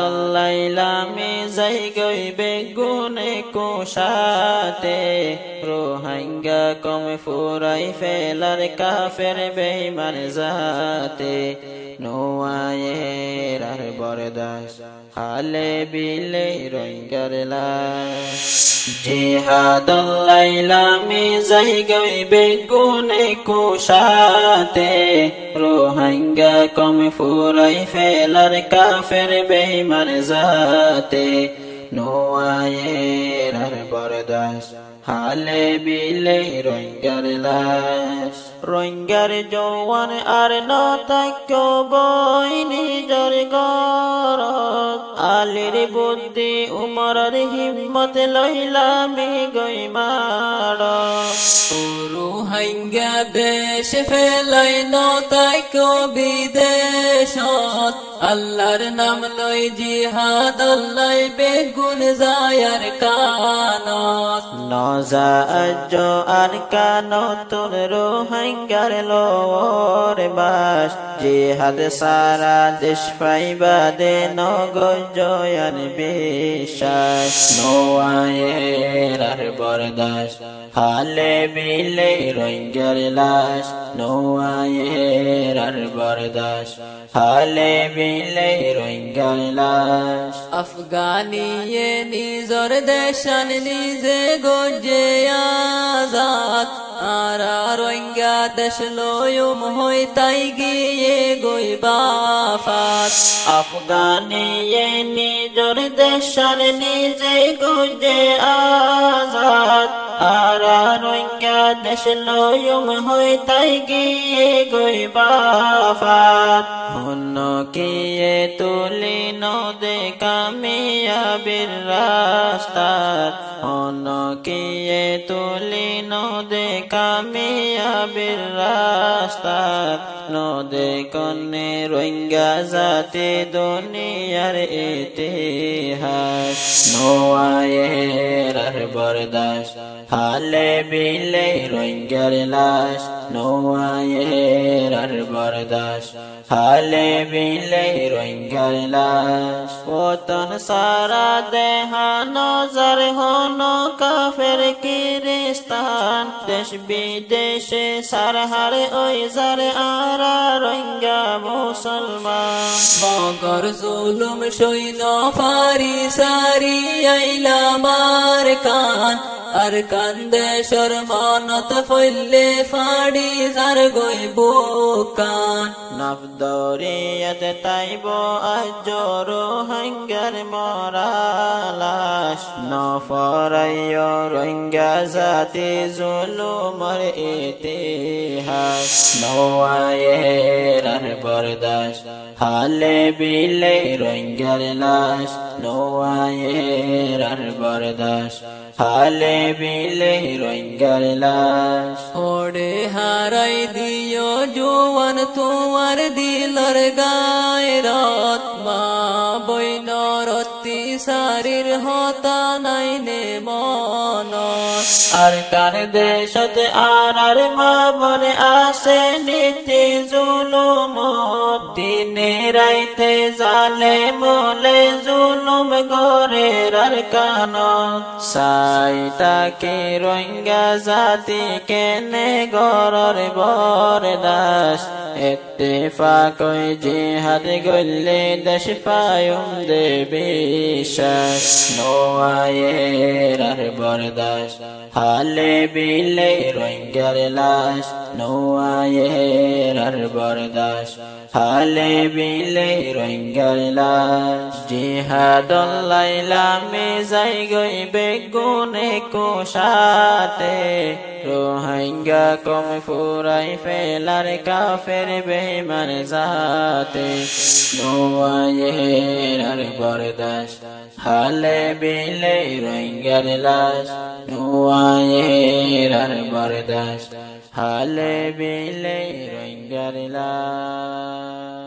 জিহাদুল্লাইলামি যাই গই বেগুনে কুশাতে রোহিঙ্গা কম ফুরাই ফেলার কাফের বেঈমান জাতে নোয়ায়ের আর বরদাস হালে বিলে রোহিঙ্গার লাশ জিহাদুল্লাইলামি যাই গই বেগুনে কুশাতে রোহিঙ্গা কম ফুরাই ফেলার কাফের বেঈমান জাতে নোয়ায়ের আর বরদাস হালে বিলে রোহিঙ্গার লাশ রোহিঙ্গার জওয়ান আর নতাক্য বই নিজর গরত আলীর বুদ্ধি উমরের হিম্মত লইলামি গই মার রোহিঙ্গা দেশ ফেলাই নতাক্য বিদেশত আল্লাহর নাম লই জিহাদ আল্লাহ বেগুন যায়ার কানত নজা আজ আর কানতুন রোহিঙ্গার লোর বাস জিহাদ সারা দেশ পাইবা দে নগজয়ান বিশ্বাস নোয়ায়ের আর বরদাস হালে বিলে রোহিঙ্গার লাশ নোয়ায়ের আর বরদাস হালে বিলে রোহিঙ্গার লাশ আফগানিয়ে নিজর দেশান নিজে গজে আজাদ আর রোহিঙ্গা দেশ লয়ুম হই তাই গিয়ে গই বাফাত আফগানিয়ে নিজর দেশান নিজে গজে আজাদ আর রোহিঙ্গা দেশ লয়ুম হই তাই গিয়ে গই বাফাত হন কিয়ে তুলি নদে কামিয়াবির রাস্তা হন কিয়ে তুলি নদে কামিয়াবির রাস্তা নদে কন্যে রোহিঙ্গা জাতি দুনিয়ার ইতিহাস নোয়ায়ের আর বরদাস হালে বিলে রোহিঙ্গার লাশ নোয়ায়ের আর বরদাস হালে বিলে রোহিঙ্গার লাশ ওতন সারা দেহা নজর হন কাফের কিরিস্তান দেশ বিদেশে সারহার ওই যার আরা রোহিঙ্গা মুসলমান মগর জুলুম সইন ফারি সারি আইলা মার কান আর কান্দে শর্মানত ফইলে ফাড়ি যার গই বুকান নফদরিয়ত তাইব আজর রোহিঙ্গার মরালাশ নফরাইয় রোহিঙ্গা জাতি জুলুমর ইতিহাস নোয়ায়ের আর বরদাস হালে বিলে রোহিঙ্গার লাশ নোয়ায়ের আর বরদাস হালে বিলে রোহিঙ্গার লাশ ওড়ে হারাই দিও জোয়ান তোমার দিলর গায়রত মা বইনরতি সারির হতা নাইনে মন আর কার দেশত আর মা বনে আসে নীতি জুলুম দিনে রাইতে জালে মোলে জুলুম গরের আর কানত সাইতাকে রোহিঙ্গা জাতি কেনে গরর বরদাস ইত্তেফাক জিহাদ গল্লে দেশ পায়ুম দে বিশ্বাস নোয়ায়ের আর বরদাস হালে বিলে রোহিঙ্গার লাশ নোয়ায়ের আর বরদাস হালে বিলে রোহিঙ্গার লাশ জিহাদুল্লাইলামি যাই গই বেগুনে কুশাতে রোহিঙ্গা কম ফুরাই ফেলার কাফের বেঈমান জাতে নোয়ায়ের আর বরদাস হালে বিলে রোহিঙ্গার লাশ নোয়ায়ের আর বরদাস হালে বিলে রোহিঙ্গার লাশ।